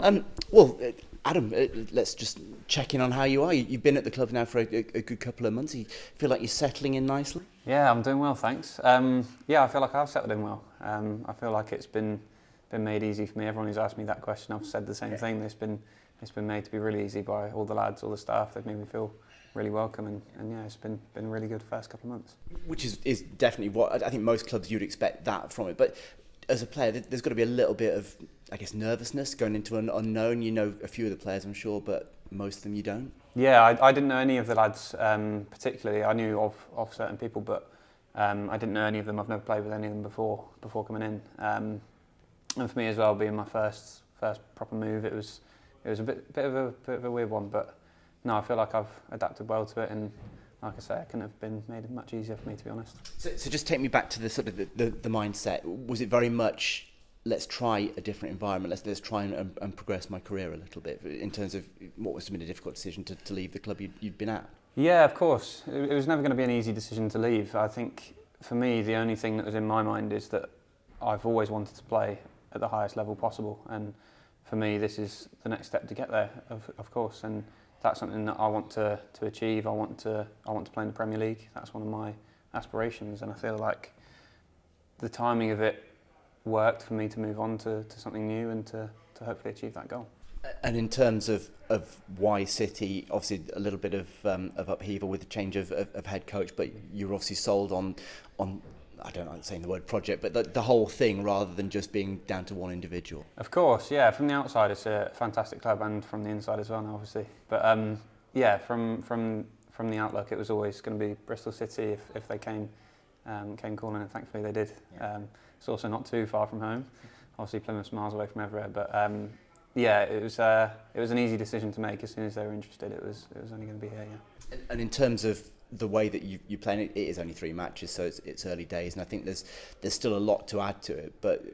Adam, let's just check in on how you are. You've been at the club now for a good couple of months. You feel like you're settling in nicely? Yeah, I'm doing well, thanks. I feel like I've settled in well. I feel like it's been made easy for me. Everyone who's asked me that question, I've said the same thing. It's been made to be really easy by all the lads, all the staff. They've made me feel really welcome, and it's been a really good first couple of months. Which is definitely what I think most clubs you'd expect that from it. But as a player, there's got to be a little bit of, I guess, nervousness going into an unknown. You know a few of the players, I'm sure, but most of them you don't. Yeah, I didn't know any of the lads particularly. I knew of certain people, but I didn't know any of them. I've never played with any of them before coming in. And for me as well, being my first proper move, it was a bit of a weird one. But no, I feel like I've adapted well to it, and like I say, it couldn't have been made much easier for me, to be honest. So just take me back to the sort of the mindset. Was it very much, let's try a different environment, let's try and progress my career a little bit, in terms of what was been a difficult decision to leave the club you'd been at? Yeah, of course. It was never going to be an easy decision to leave. I think for me, the only thing that was in my mind is that I've always wanted to play at the highest level possible, and for me, this is the next step to get there, of course, and that's something that I want to achieve. I want to play in the Premier League. That's one of my aspirations, and I feel like the timing of it worked for me to move on to something new and to hopefully achieve that goal. And in terms of why City, obviously a little bit of upheaval with the change of head coach, but you're obviously sold on I don't like saying the word project, but the whole thing rather than just being down to one individual. Of course, yeah. From the outside, it's a fantastic club, and from the inside as well, now, obviously. But from the outlook, it was always going to be Bristol City if they came calling, and thankfully they did. Yeah. It's also not too far from home. Obviously, Plymouth's miles away from everywhere, but it was an easy decision to make. As soon as they were interested, it was only going to be here. Yeah. And in terms of the way that you play, it is only 3 matches, so it's early days, and I think there's still a lot to add to it. But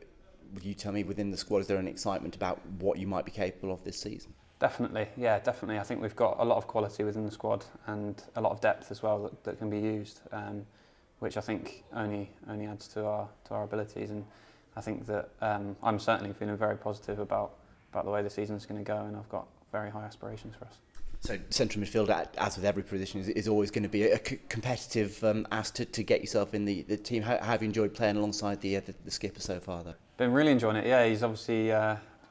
would you tell me, within the squad, is there an excitement about what you might be capable of this season? Definitely, yeah, definitely. I think we've got a lot of quality within the squad and a lot of depth as well that can be used, which I think only adds to our abilities. And I think that I'm certainly feeling very positive about the way the season's going to go, and I've got very high aspirations for us. So central midfield, as with every position, is always going to be a competitive ask to get yourself in the team. How have you enjoyed playing alongside the skipper so far, though? Been really enjoying it. Yeah, he's obviously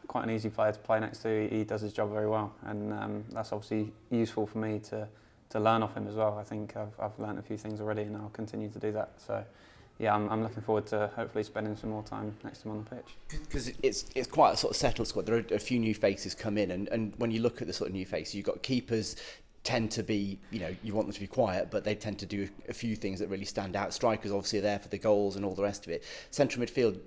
quite an easy player to play next to. He does his job very well, and that's obviously useful for me to learn off him as well. I think I've learned a few things already, and I'll continue to do that. So yeah, I'm looking forward to hopefully spending some more time next to him on the pitch. Because it's quite a sort of settled squad. There are a few new faces come in, and when you look at the sort of new faces, you've got keepers tend to be, you want them to be quiet, but they tend to do a few things that really stand out. Strikers obviously are there for the goals and all the rest of it. Central midfield,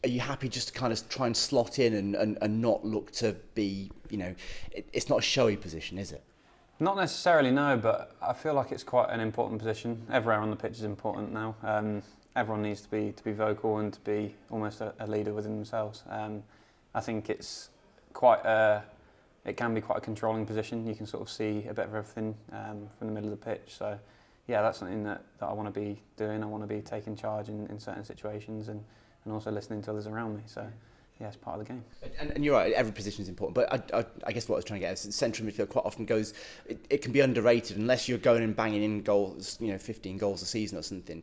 are you happy just to kind of try and slot in and not look to be, it's not a showy position, is it? Not necessarily, no, but I feel like it's quite an important position. Everywhere on the pitch is important now. Everyone needs to be vocal and to be almost a leader within themselves. I think it can be quite a controlling position. You can sort of see a bit of everything from the middle of the pitch. So yeah, that's something that I want to be doing. I want to be taking charge in certain situations and also listening to others around me. So yeah, it's part of the game. And you're right, every position is important, but I guess what I was trying to get is central midfield quite often goes, it can be underrated unless you're going and banging in goals, 15 goals a season or something.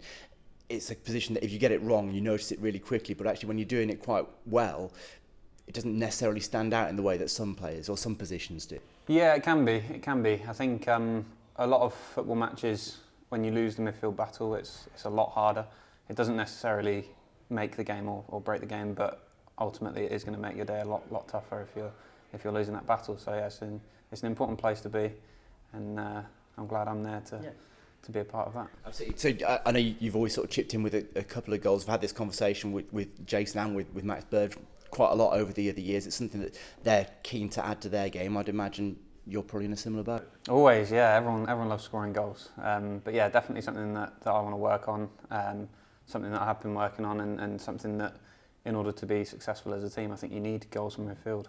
It's a position that if you get it wrong, you notice it really quickly, but actually when you're doing it quite well, it doesn't necessarily stand out in the way that some players or some positions do. Yeah, it can be. I think a lot of football matches, when you lose the midfield battle, it's a lot harder. It doesn't necessarily make the game or break the game, but ultimately it is going to make your day a lot tougher if you're losing that battle. So yeah, it's an important place to be, and I'm glad I'm there to be a part of that. Absolutely. So I know you've always sort of chipped in with a couple of goals. I've had this conversation with Jason and with Max Bird quite a lot over the years. It's something that they're keen to add to their game. I'd imagine you're probably in a similar boat. Always, yeah. Everyone loves scoring goals. But yeah, definitely something that I want to work on. Something that I have been working on, and something that, in order to be successful as a team, I think you need goals from midfield.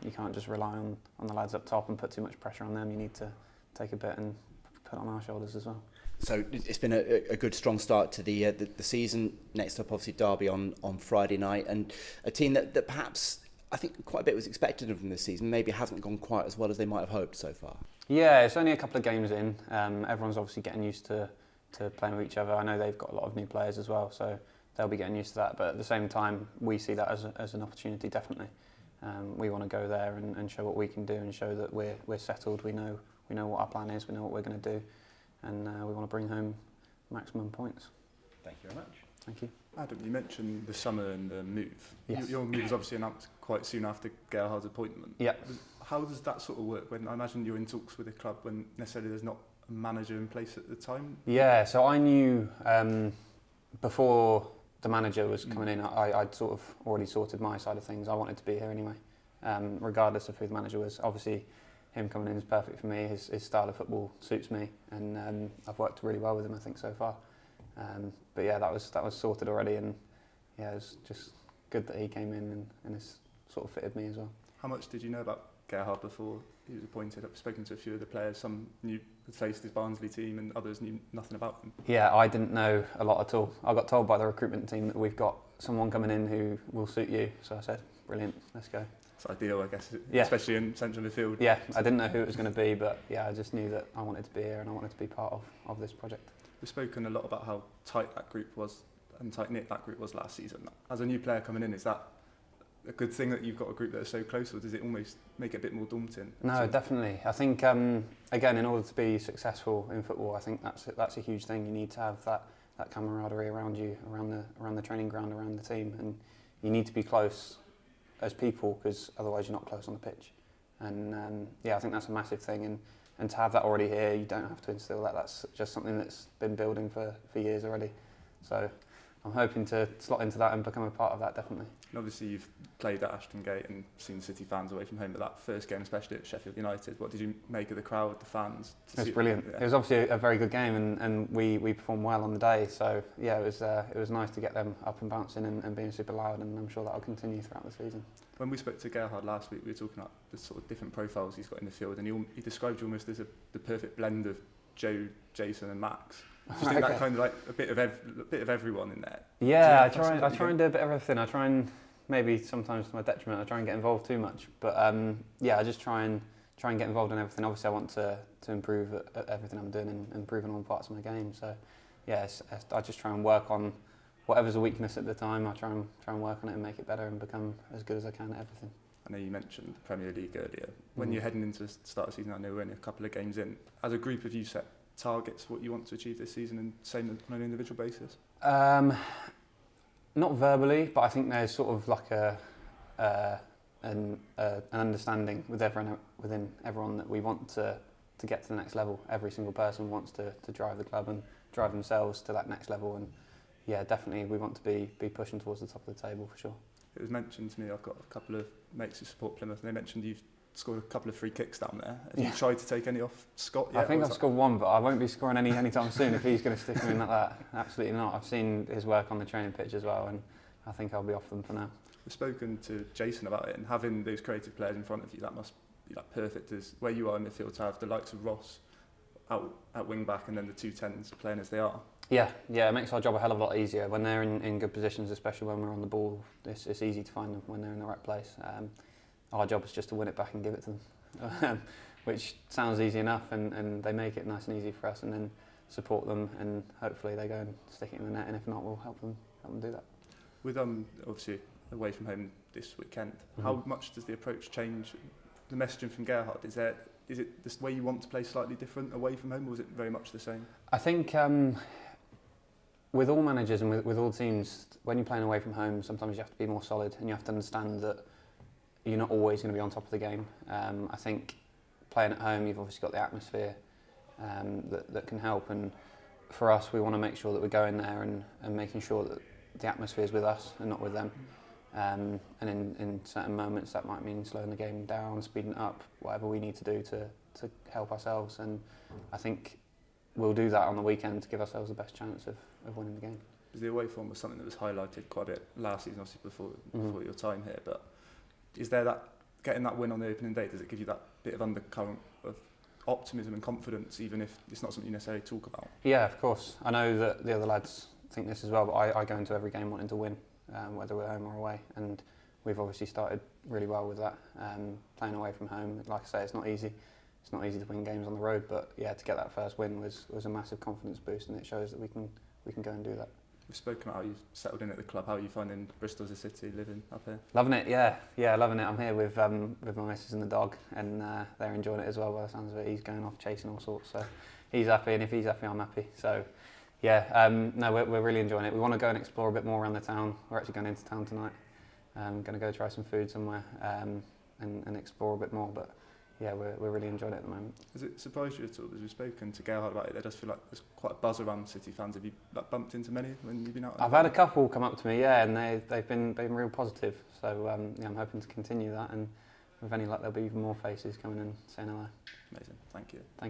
You can't just rely on the lads up top and put too much pressure on them. You need to take a bit and put it on our shoulders as well. So it's been a good strong start to the season. Next up, obviously, Derby on Friday night, and a team that perhaps I think quite a bit was expected of them this season. Maybe it hasn't gone quite as well as they might have hoped so far. Yeah, it's only a couple of games in. Everyone's obviously getting used to playing with each other. I know they've got a lot of new players as well, so they'll be getting used to that. But at the same time, we see that as an opportunity, definitely. We want to go there and show what we can do and show that we're settled. We know what our plan is. We know what we're going to do, and we want to bring home maximum points. Thank you very much. Thank you. Adam, you mentioned the summer and the move. Yes. Your move was obviously announced quite soon after Gerhard's appointment. Yeah. How does that sort of work? When I imagine you're in talks with a club when necessarily there's not a manager in place at the time? Yeah, so I knew before the manager was coming in, I'd sort of already sorted my side of things. I wanted to be here anyway, regardless of who the manager was. Obviously, him coming in is perfect for me. His style of football suits me, and I've worked really well with him, I think, so far. But yeah, that was sorted already, and yeah, it was just good that he came in and it's sort of fitted me as well. How much did you know about Gerhard before he was appointed? I've spoken to a few of the players. Some knew had faced his Barnsley team, and others knew nothing about him. Yeah, I didn't know a lot at all. I got told by the recruitment team that we've got someone coming in who will suit you. So I said, brilliant, let's go. It's ideal, I guess, Yeah. especially in central midfield. Yeah, I didn't know who it was going to be, but yeah, I just knew that I wanted to be here and I wanted to be part of this project. We've spoken a lot about how tight that group was and tight-knit that group was last season. As a new player coming in, is that a good thing that you've got a group that are so close, or does it almost make it a bit more daunting? No, definitely. I think, again, in order to be successful in football, I think that's a huge thing. You need to have that camaraderie around you, around the training ground, around the team, and you need to be close as people, because otherwise you're not close on the pitch. And yeah, I think that's a massive thing. And to have that already here, you don't have to instill that. That's just something that's been building for years already. So I'm hoping to slot into that and become a part of that, definitely. And obviously you've played at Ashton Gate and seen City fans away from home, but that first game, especially at Sheffield United, what did you make of the crowd, the fans? It was brilliant. Yeah. It was obviously a very good game, and we performed well on the day. So yeah, it was nice to get them up and bouncing and being super loud, and I'm sure that will continue throughout the season. When we spoke to Gerhard last week, we were talking about the sort of different profiles he's got in the field, and he described you almost as the perfect blend of Joe, Jason and Max. Do you think that kind of like a bit of everyone in there? Yeah, I try and do a bit of everything. I try and, maybe sometimes to my detriment, I try and get involved too much. But yeah, I just try and get involved in everything. Obviously, I want to improve at everything I'm doing and improve on all parts of my game. So yeah, I just try and work on whatever's a weakness at the time. I try and work on it and make it better and become as good as I can at everything. I know you mentioned the Premier League earlier. When you're heading into the start of the season, I know we're only a couple of games in. As a group, have you set targets what you want to achieve this season, and same on an individual basis? Not verbally, but I think there's sort of like an understanding within everyone that we want to get to the next level. Every single person wants to drive the club and drive themselves to that next level, and yeah, definitely we want to be pushing towards the top of the table for sure. It was mentioned to me, I've got a couple of mates who support Plymouth, and they mentioned you've scored a couple of free kicks down there. Have you tried to take any off Scott yet? I think I've scored one, but I won't be scoring any anytime soon if he's going to stick him in like that. Absolutely not. I've seen his work on the training pitch as well, and I think I'll be off them for now. We've spoken to Jason about it, and having those creative players in front of you, that must be like perfect as where you are in midfield, to have the likes of Ross out at wing back and then the two tens playing as they are. Yeah, it makes our job a hell of a lot easier when they're in good positions, especially when we're on the ball. It's easy to find them when they're in the right place. Our job is just to win it back and give it to them, which sounds easy enough, and they make it nice and easy for us, and then support them, and hopefully they go and stick it in the net, and if not, we'll help them do that. With obviously away from home this weekend, how much does the approach change? The messaging from Gerhard, is it the way you want to play slightly different away from home, or is it very much the same? I think with all managers and with all teams, when you're playing away from home, sometimes you have to be more solid, and you have to understand that you're not always going to be on top of the game. I think playing at home, you've obviously got the atmosphere that can help, and for us, we want to make sure that we're going there and making sure that the atmosphere is with us and not with them. And in certain moments, that might mean slowing the game down, speeding it up, whatever we need to do to help ourselves. And I think we'll do that on the weekend to give ourselves the best chance of winning the game. The away form was something that was highlighted quite a bit last season, obviously before your time here, but is there that, getting that win on the opening day, does it give you that bit of undercurrent of optimism and confidence, even if it's not something you necessarily talk about? Yeah, of course. I know that the other lads think this as well, but I go into every game wanting to win, whether we're home or away, and we've obviously started really well with that. Playing away from home, like I say, it's not easy. It's not easy to win games on the road, but yeah, to get that first win was a massive confidence boost, and it shows that we can go and do that. We've spoken about how you've settled in at the club. How are you finding Bristol City living up here? Loving it, yeah, loving it. I'm here with my missus and the dog, and they're enjoying it as well. By the sounds of it, he's going off chasing all sorts, so he's happy, and if he's happy, I'm happy. So, yeah, no, we're really enjoying it. We want to go and explore a bit more around the town. We're actually going into town tonight. Going to go try some food somewhere and explore a bit more. But yeah, we're really enjoying it at the moment. Has it surprised you at all? As we've spoken to Gerhard about it, there does feel like there's quite a buzz around City fans. Have you bumped into many when you've been out? I've had a couple come up to me, yeah, and they've been real positive. So yeah, I'm hoping to continue that, and with any luck, there'll be even more faces coming and saying hello. Amazing, thank you. Thank you.